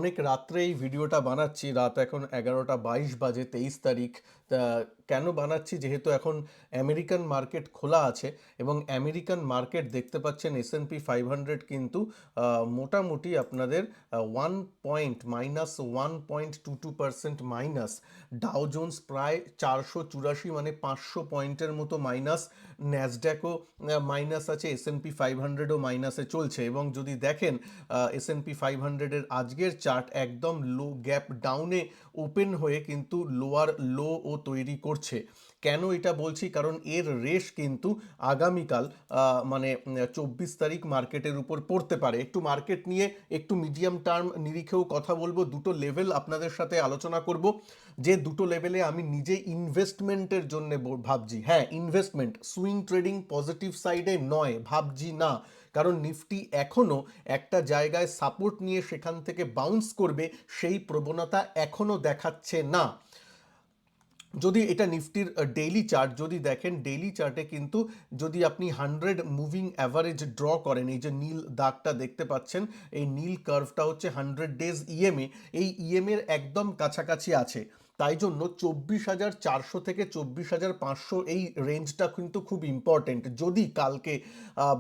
অনেক রাত্রে এই ভিডিওটা বানাচ্ছি, রাত এখন 11টা 22 বাজে, 23 তারিখ। তা কেন বানাচ্ছি, যেহেতু এখন আমেরিকান মার্কেট খোলা আছে এবং আমেরিকান মার্কেট দেখতে পাচ্ছেন S&P 500 কিন্তু মোটামুটি আপনাদের 1.22% মাইনাস, ডাও জোন্স প্রায় 484 মানে 500 পয়েন্টের মতো মাইনাস, ন্যাসড্যাকও মাইনাস আছে, S&P 500ও মাইনাসে চলছে। এবং যদি দেখেন S&P 500-এর আজকের চার্ট একদম লো গ্যাপ ডাউনে ওপেন হয়ে কিন্তু লোয়ার লো ও তৈরি করছে। কেন এটা বলছি, কারণ এর রেশ কিন্তু আগামীকাল মানে 24 তারিখ মার্কেটের উপর পড়তে পারে। একটু মার্কেট নিয়ে একটু মিডিয়াম টার্ম নিরিখেও কথা বলবো, দুটো লেভেল আপনাদের সাথে আলোচনা করব, যে দুটো লেভেলে আমি নিজে ইনভেস্টমেন্টের জন্য ভাবছি। হ্যাঁ, ইনভেস্টমেন্ট, সুইং ট্রেডিং পজিটিভ সাইডে নয়, ভাবছি না। কারণ নিফটি এখনও একটা জায়গায় সাপোর্ট নিয়ে সেখান থেকে বাউন্স করবে সেই প্রবণতা এখনও দেখাচ্ছে না। যদি এটা নিফটির ডেইলি চার্ট যদি দেখেন, ডেইলি চার্টে কিন্তু যদি আপনি 100 মুভিং অ্যাভারেজ ড্র করেন, এই যে নীল দাগটা দেখতে পাচ্ছেন, এই নীল কার্ভটা হচ্ছে 100 ডেজ ইএমএ, এই ইএমএর একদম কাছাকাছি আছে। তাই জন্য 24,400 থেকে 24,500 এই রেঞ্জটা কিন্তু খুব ইম্পর্টেন্ট। যদি কালকে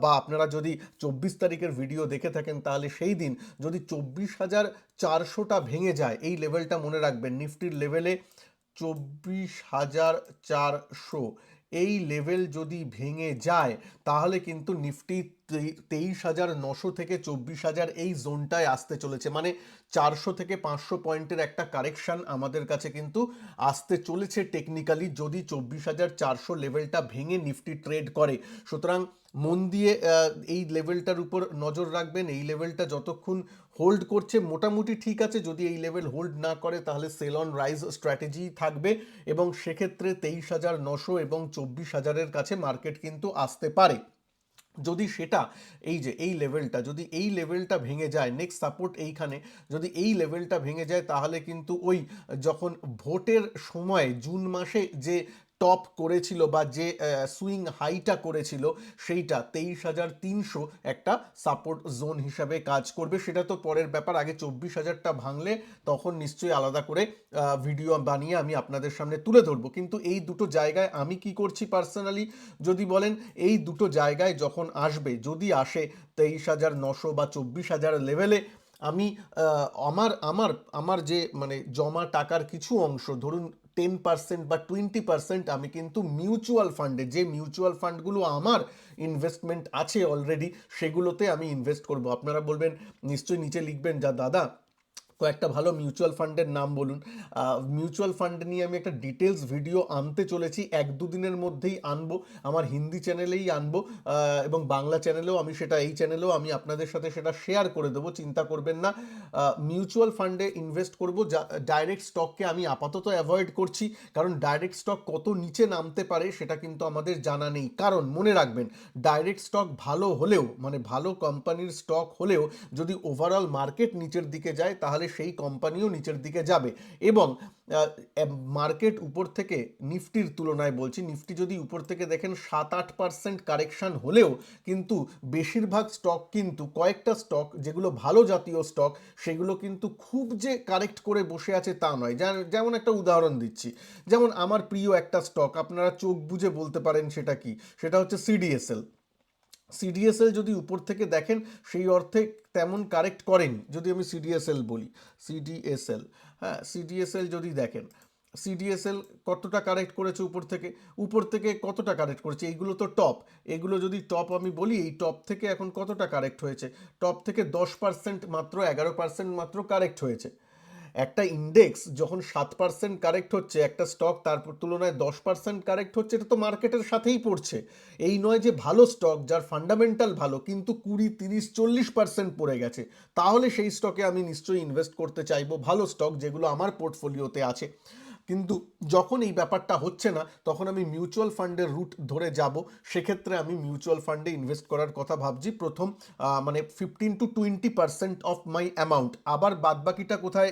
বা আপনারা যদি 24 তারিখের ভিডিও দেখে থাকেন, তাহলে সেই দিন যদি 24,400টা ভেঙে যায়, এই লেভেলটা মনে রাখবেন, নিফটির লেভেলে 24,400 এই লেভেল যদি ভেঙে যায়, তাহলে কিন্তু নিফটি 23,900 থেকে 24,000 এই জোনটায় আসতে চলেছে। মানে 400 থেকে 500 পয়েন্টের একটা কারেকশন আমাদের কাছে কিন্তু আসতে চলেছে টেকনিক্যালি, যদি 24,400 লেভেলটা ভেঙে নিফটি ট্রেড করে। সুতরাং মন দিয়ে এই লেভেলটার উপর নজর রাখবেন। এই লেভেলটা যতক্ষণ হোল্ড করছে মোটামুটি ঠিক আছে, যদি এই লেভেল হোল্ড না করে তাহলে সেল অন রাইজ স্ট্র্যাটেজি থাকবে, এবং সেক্ষেত্রে 23,900 এবং 24,000-এর কাছে মার্কেট কিন্তু আসতে পারে। যদি সেটা এই যে এই লেভেলটা, যদি এই লেভেলটা ভেঙে যায়, নেক্সট সাপোর্ট এইখানে, যদি এই লেভেলটা ভেঙে যায়, তাহলে কিন্তু ওই যখন ভোটের সময় জুন মাসে যে টপ করেছিল বা যে সুইং হাইটা করেছিল, সেইটা 23,300 একটা সাপোর্ট জোন হিসাবে কাজ করবে। সেটা তো পরের ব্যাপার, আগে 24,000টা ভাঙলে তখন নিশ্চয়ই আলাদা করে ভিডিও বানিয়ে আমি আপনাদের সামনে তুলে ধরবো। কিন্তু এই দুটো জায়গায় আমি কি করছি পার্সোনালি, যদি বলেন, এই দুটো জায়গায় যখন আসবে, যদি আসে 23,900 বা 24,000 লেভেলে, আমি আমার আমার আমার যে মানে জমা টাকার কিছু অংশ, ধরুন 10% বা 20%, আমি কিন্তু মিউচুয়াল ফান্ডে, যে মিউচুয়াল ফান্ডগুলো আমার ইনভেস্টমেন্ট আছে অলরেডি, সেগুলোতে আমি ইনভেস্ট করব। আপনারা বলবেন, নিশ্চয়ই নিচে লিখবেন, যা দাদা কয়েকটা ভালো মিউচুয়াল ফান্ডের নাম বলুন। মিউচুয়াল ফান্ড নিয়ে আমি একটা ডিটেলস ভিডিও আনতে চলেছি, 1-2 দিনের মধ্যেই আনবো, আমার হিন্দি চ্যানেলেই আনবো, এবং বাংলা চ্যানেলেও আমি সেটা, এই চ্যানেলেও আমি আপনাদের সাথে সেটা শেয়ার করে দেবো, চিন্তা করবেন না। মিউচুয়াল ফান্ডে ইনভেস্ট করব, ডাইরেক্ট স্টককে আমি আপাতত অ্যাভয়েড করছি, কারণ ডাইরেক্ট স্টক কত নিচে নামতে পারে সেটা কিন্তু আমাদের জানা নেই। কারণ মনে রাখবেন, ডাইরেক্ট স্টক ভালো হলেও, মানে ভালো কোম্পানির স্টক হলেও, যদি ওভারঅল মার্কেট নিচের দিকে যায়, তাহলে সেই কোম্পানিও নিচের দিকে যাবে। এবং মার্কেট উপর থেকে, নিফটির তুলনায় বলছি, নিফটি যদি উপর থেকে দেখেন 7-8% কারেকশন হলেও কিন্তু বেশিরভাগ স্টক, কিন্তু কয়েকটা স্টক যেগুলো ভালো জাতীয় স্টক, সেগুলো কিন্তু খুব যে কারেক্ট করে বসে আছে তা নয়। যেমন একটা উদাহরণ দিচ্ছি, যেমন আমার প্রিয় একটা স্টক, আপনারা চোখ বুঝে বলতে পারেন সেটা কি, সেটা হচ্ছে সিডিএসএল। সিডিএসএল যদি উপর থেকে দেখেন, সেই অর্থে তেমন কারেক্ট করেনি। যদি আমি সিডিএসএল বলি, সিডিএসএল, হ্যাঁ, সিডিএসএল যদি দেখেন, সিডিএসএল কতটা কারেক্ট করেছে উপর থেকে, উপর থেকে কতটা কারেক্ট করেছে, এইগুলো তো টপ, এগুলো যদি টপ আমি বলি, এই টপ থেকে এখন কতটা কারেক্ট হয়েছে, টপ থেকে 10% মাত্র, 11% মাত্র কারেক্ট হয়েছে। একটা ইন্ডেক্স যখন 7% কারেক্ট হচ্ছে, একটা স্টক তার তুলনায় 10% কারেক্ট হচ্ছে, এটা তো মার্কেটের সাথেই পড়ছে। এই নয় যে ভালো স্টক যার ফান্ডামেন্টাল ভালো, কিন্তু 20, 30, 40% পড়ে গেছে, তাহলে সেই স্টকে আমি নিশ্চয়ই ইনভেস্ট করতে চাইবো, ভালো স্টক যেগুলো আমার পোর্টফোলিওতে আছে। কিন্তু যখন এই ব্যাপারটা হচ্ছে না তখন আমি মিউচুয়াল ফান্ডের রুট ধরে যাব। সেক্ষেত্রে আমি মিউচুয়াল ফান্ডে ইনভেস্ট করার কথা ভাবছি প্রথম মানে 15 to 20% অফ মাই অ্যামাউন্ট। আবার বাদবাকিটা কোথায়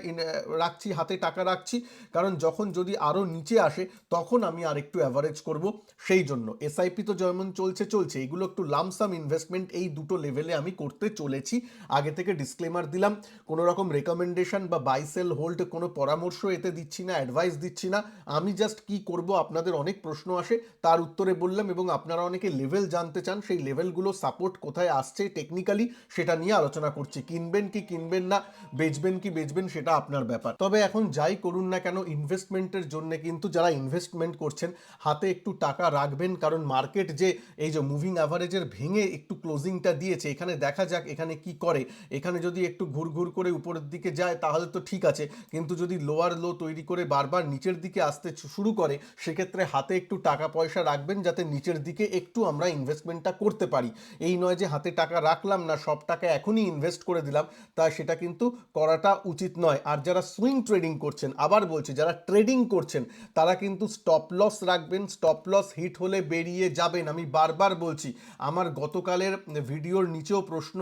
রাখছি, হাতে টাকা রাখছি, কারণ যখন যদি আরও নিচে আসে তখন আমি আর একটু অ্যাভারেজ করব। সেই জন্য এসআইপি তো যেমন চলছে চলছে, এগুলো একটু লামসাম ইনভেস্টমেন্ট এই দুটো লেভেলে আমি করতে চলেছি। আগে থেকে ডিসক্লেমার দিলাম, কোনো রকম রেকমেন্ডেশন বা বাই সেল হোল্ড কোনো পরামর্শ এতে দিচ্ছি না, অ্যাডভাইস দিচ্ছি না। আমি জাস্ট কি করব, আপনাদের অনেক প্রশ্ন আসে তার উত্তরে বললাম, এবং আপনারা অনেকে লেভেল জানতে চান, সেই লেভেলগুলো সাপোর্ট কোথায় আসছে টেকনিক্যালি সেটা নিয়ে আলোচনা করছি। কিনবেন কি কিনবেন না, বেচবেন কি বেচবেন সেটা আপনার ব্যাপার। তবে এখন যাই করুন না কেন ইনভেস্টমেন্টের জন্য কিন্তু যারা ইনভেস্টমেন্ট করছেন হাতে একটু টাকা রাখবেন, কারণ মার্কেট যে এই যে মুভিং অ্যাভারেজের ভেঙে একটু ক্লোজিংটা দিয়েছে, এখানে দেখা যাক এখানে কি করে। এখানে যদি একটু ঘুরঘুর করে উপরের দিকে যায় তাহলে তো ঠিক আছে, কিন্তু যদি লোয়ার লো তৈরি করে বারবার নিচের দিকে আসতে শুরু করে সেক্ষেত্রে হাতে একটু টাকা পয়সা রাখবেন, যাতে নিচের দিকে একটু আমরা ইনভেস্টমেন্টটা করতে পারি। এই নয় যে হাতে টাকা রাখলাম না, সব টাকা এখনই ইনভেস্ট করে দিলাম, তা সেটা কিন্তু করাটা উচিত নয়। আর যারা সুইং ট্রেডিং করছেন, আবার বলছি যারা ট্রেডিং করছেন তারা কিন্তু স্টপ লস রাখবেন, স্টপ লস হিট হলে বেরিয়ে যাবেন। আমি বারবার বলছি, আমার গতকালের ভিডিওর নিচেও প্রশ্ন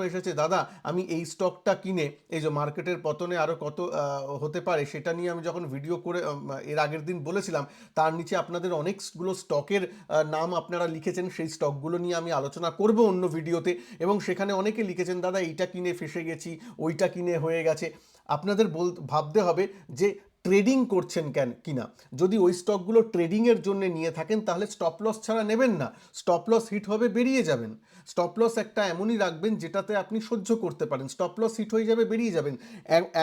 এসেছে দাদা আমি এই স্টকটা কিনে, এই যে মার্কেটের পতনে আরও কত হতে পারে সেটা নিয়ে আমি যখন ভিডিও করে এর আগের দিন বলেছিলাম, তার নিচে আপনাদের অনেকগুলো স্টকের নাম আপনারা লিখেছেন, সেই স্টকগুলো নিয়ে আমি আলোচনা করব অন্য ভিডিওতে। এবং সেখানে অনেকে লিখেছেন দাদা এইটা কিনে ফেসে গেছি, ওইটা কিনে হয়ে গেছে। আপনাদের ভাবতে হবে যে ট্রেডিং করছেন কিনা। যদি ওই স্টকগুলো ট্রেডিংয়ের জন্য নিয়ে থাকেন তাহলে স্টপ লস ছাড়া নেবেন না, স্টপ লস হিট হবে বেরিয়ে যাবেন। স্টপ লস একটা এমনই রাখবেন যেটাতে আপনি সহ্য করতে পারেন, স্টপ লস হিট হয়ে যাবে বেরিয়ে যাবেন।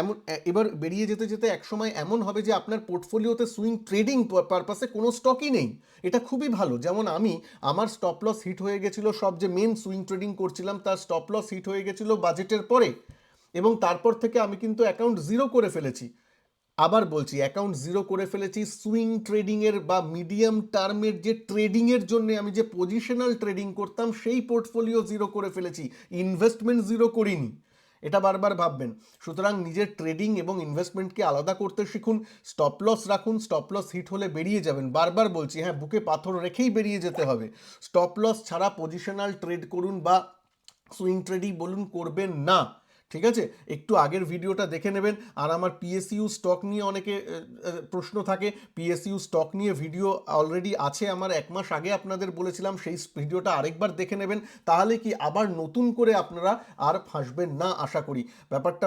এমন এবার বেরিয়ে যেতে যেতে একসময় এমন হবে যে আপনার পোর্টফোলিওতে সুইং ট্রেডিং পারপাসে কোনো স্টকই নেই। এটা খুবই ভালো। যেমন আমার স্টপ লস হিট হয়ে গেছিলো, সব যে মেন সুইং ট্রেডিং করছিলাম তার স্টপ লস হিট হয়ে গেছিলো বাজেটের পরে, এবং তারপর থেকে আমি কিন্তু অ্যাকাউন্ট জিরো করে ফেলেছি। আবার বলছি অ্যাকাউন্ট জিরো করে ফেলেছি সুইং ট্রেডিংয়ের বা মিডিয়াম টার্মের যে ট্রেডিংয়ের জন্য আমি যে পজিশনাল ট্রেডিং করতাম সেই পোর্টফোলিও জিরো করে ফেলেছি, ইনভেস্টমেন্ট জিরো করিনি। এটা বারবার ভাববেন। সুতরাং নিজের ট্রেডিং এবং ইনভেস্টমেন্টকে আলাদা করতে শিখুন, স্টপ লস রাখুন, স্টপ লস হিট হলে বেরিয়ে যাবেন। বারবার বলছি, হ্যাঁ বুকে পাথর রেখেই বেরিয়ে যেতে হবে। স্টপ লস ছাড়া পজিশনাল ট্রেড করুন বা সুইং ট্রেডিং বলুন করবেন না, ঠিক আছে? একটু আগের ভিডিওটা দেখে নেবেন। আর আমার পিএসইউ স্টক নিয়ে অনেকে প্রশ্ন থাকে, পিএসইউ স্টক নিয়ে ভিডিও অলরেডি আছে আমার, 1 মাস আগে আপনাদের বলেছিলাম, সেই ভিডিওটা আরেকবার দেখে নেবেন। তাহলে কি আবার নতুন করে আপনারা আর ফাঁসবেন না আশা করি। ব্যাপারটা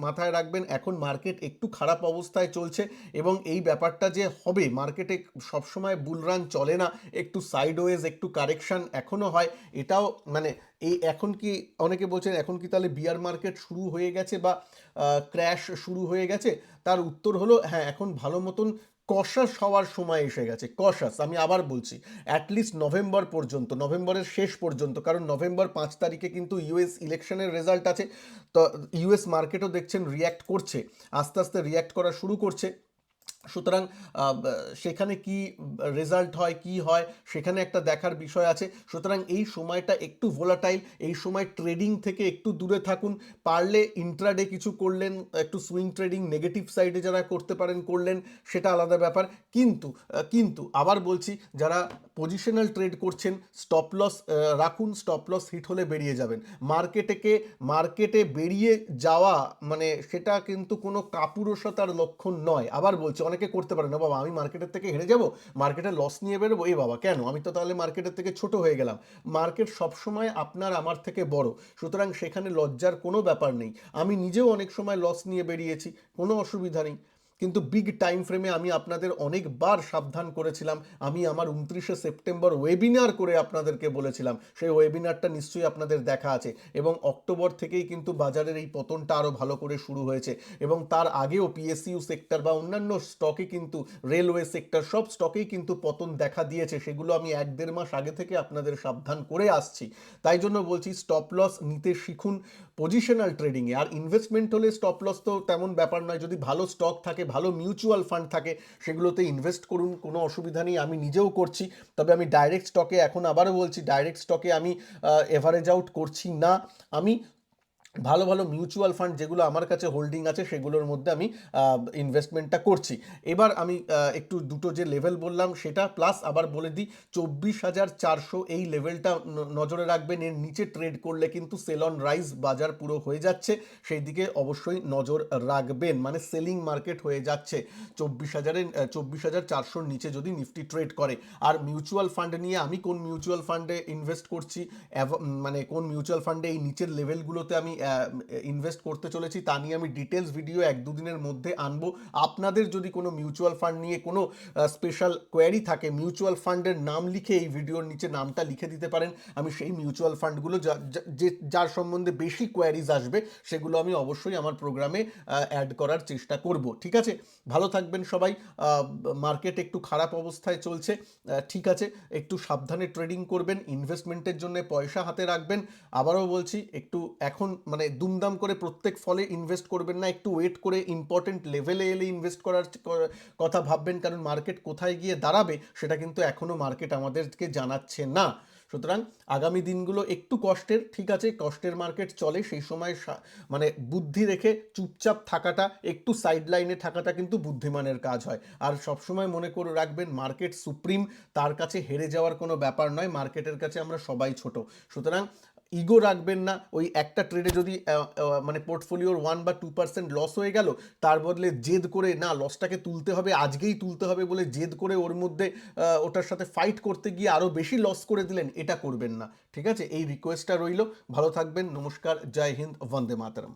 মাথায় রাখবেন, এখন মার্কেট একটু খারাপ অবস্থায় চলছে, এবং এই ব্যাপারটা যে হবে, মার্কেটে সবসময় বুলরান চলে না, একটু সাইডওয়েজ একটু কারেকশন এখনও হয়। এটাও মানে এখন কি অনেকে বলছেন এখন কি তাহলে বিয়ার মার্কেট শুরু হয়ে গেছে বা ক্র্যাশ শুরু হয়ে গেছে? তার উত্তর হলো হ্যাঁ, এখন ভালো মতন কশাস হওয়ার সময় এসে গেছে। কশাস, আমি আবার বলছি, অ্যাটলিস্ট নভেম্বর পর্যন্ত, নভেম্বরের শেষ পর্যন্ত, কারণ নভেম্বর 5 তারিখে কিন্তু ইউএস ইলেকশনের রেজাল্ট আছে। তো ইউএস মার্কেটও দেখছেন রিয়্যাক্ট করছে, আস্তে আস্তে রিয়্যাক্ট করা শুরু করছে। সুতরাং সেখানে কি রেজাল্ট হয়, কি হয়, সেখানে একটা দেখার বিষয় আছে। সুতরাং এই সময়টা একটু ভোলাটাইল, এই সময় ট্রেডিং থেকে একটু দূরে থাকুন। পারলে ইন্ট্রাডে কিছু করলেন, একটু সুইং ট্রেডিং নেগেটিভ সাইডে যারা করতে পারেন করলেন, সেটা আলাদা ব্যাপার। কিন্তু আবার বলছি, যারা পজিশনাল ট্রেড করছেন স্টপ লস রাখুন, স্টপ লস হিট হলে বেরিয়ে যাবেন। মার্কেটে বেরিয়ে যাওয়া মানে সেটা কিন্তু কোনো কাপুরুষতার লক্ষণ নয়। আবার বলছি, অনেকে করতে পারে না, বাবা আমি মার্কেটের থেকে হেরে যাব, মার্কেটে লস নিয়ে বেরোবো, এই বাবা কেন, আমি তো তাহলে মার্কেটের থেকে ছোট হয়ে গেলাম। মার্কেট সবসময় আপনার আমার থেকে বড়, সুতরাং সেখানে লজ্জার কোনো ব্যাপার নেই। আমি নিজেও অনেক সময় লস নিয়ে বেরিয়েছি, কোনো অসুবিধা নেই। কিন্তু বিগ টাইম ফ্রেমে আমি আপনাদের অনেকবার সাবধান করেছিলাম। আমি আমার 29শে সেপ্টেম্বর ওয়েবিনার করে আপনাদেরকে বলেছিলাম, সেই ওয়েবিনারটা নিশ্চয়ই আপনাদের দেখা আছে। এবং অক্টোবর থেকেই কিন্তু বাজারের এই পতনটা আরও ভালো করে শুরু হয়েছে, এবং তার আগেও পিএসইউ সেক্টর বা অন্যান্য স্টকে কিন্তু, রেলওয়ে সেক্টর, সব স্টকেই কিন্তু পতন দেখা দিয়েছে। সেগুলো আমি 1-1.5 মাস আগে থেকে আপনাদের সাবধান করে আসছি। তাই জন্য বলছি স্টপ লস নিতে শিখুন পজিশনাল ট্রেডিংয়ে। আর ইনভেস্টমেন্ট হলে স্টপ লস তো তেমন ব্যাপার নয়, যদি ভালো স্টক থাকে, ভালো মিউচুয়াল ফান্ড থাকে, সেগুলোতে ইনভেস্ট করুন, কোনো অসুবিধা নেই। আমি নিজেও করছি। তবে আমি ডাইরেক্ট স্টকে, এখন আবারও বলছি, ডাইরেক্ট স্টকে আমি এভারেজ আউট করছি না। আমি ভালো ভালো মিউচুয়াল ফান্ড যেগুলো আমার কাছে হোল্ডিং আছে সেগুলোর মধ্যে আমি ইনভেস্টমেন্টটা করছি। এবার আমি একটু দুটো যে লেভেল বললাম সেটা প্লাস আবার বলে দিই, 24,400 এই লেভেলটা নজরে রাখবেন। এর নিচে ট্রেড করলে কিন্তু সেল অন রাইজ বাজার পুরো হয়ে যাচ্ছে, সেই দিকে অবশ্যই নজর রাখবেন, মানে সেলিং মার্কেট হয়ে যাচ্ছে 24,400 নিচে যদি নিফটি ট্রেড করে। আর মিউচুয়াল ফান্ড নিয়ে আমি কোন মিউচুয়াল ফান্ডে ইনভেস্ট করছি, মানে কোন মিউচুয়াল ফান্ডে এই নিচের লেভেলগুলোতে আমি ইনভেস্ট করতে চলেছি তা নিয়ে আমি ডিটেলস ভিডিও এক দুদিনের মধ্যে আনবো। আপনাদের যদি কোনো মিউচুয়াল ফান্ড নিয়ে কোনো স্পেশাল কোয়ারি থাকে, মিউচুয়াল ফান্ডের নাম লিখে এই ভিডিওর নিচে নামটা লিখে দিতে পারেন, আমি সেই মিউচুয়াল ফান্ডগুলো যার সম্বন্ধে বেশি কোয়ারিজ আসবে সেগুলো আমি অবশ্যই আমার প্রোগ্রামে অ্যাড করার চেষ্টা করব। ঠিক আছে, ভালো থাকবেন সবাই। মার্কেট একটু খারাপ অবস্থায় চলছে, ঠিক আছে, একটু সাবধানে ট্রেডিং করবেন, ইনভেস্টমেন্টের জন্য পয়সা হাতে রাখবেন। আবারও বলছি, একটু এখন মানে দুমদাম করে প্রত্যেক ফলে ইনভেস্ট করবেন না, একটু ওয়েট করে ইম্পর্টেন্ট লেভেলে এলে ইনভেস্ট করার কথা ভাববেন, কারণ মার্কেট কোথায় গিয়ে দাঁড়াবে সেটা কিন্তু এখনও মার্কেট আমাদেরকে জানাচ্ছে না। সুতরাং আগামী দিনগুলো একটু কষ্টের, ঠিক আছে, কষ্টের মার্কেট চলে, সেই সময় মানে বুদ্ধি রেখে চুপচাপ থাকাটা, একটু সাইড লাইনে থাকাটা কিন্তু বুদ্ধিমানের কাজ হয়। আর সবসময় মনে করে রাখবেন, মার্কেট সুপ্রিম, তার কাছে হেরে যাওয়ার কোনো ব্যাপার নয়, মার্কেটের কাছে আমরা সবাই ছোট। সুতরাং ইগো রাখবেন না, ওই একটা ট্রেডে যদি মানে পোর্টফোলিওর 1 বা 2% লস হয়ে গেল, তার বদলে জেদ করে না লসটাকে তুলতে হবে, আজকেই তুলতে হবে বলে জেদ করে ওর মধ্যে ওটার সাথে ফাইট করতে গিয়ে আরও বেশি লস করে দিলেন, এটা করবেন না। ঠিক আছে, এই রিকোয়েস্টটা রইল। ভালো থাকবেন, নমস্কার, জয় হিন্দ, বন্দে মাতরম।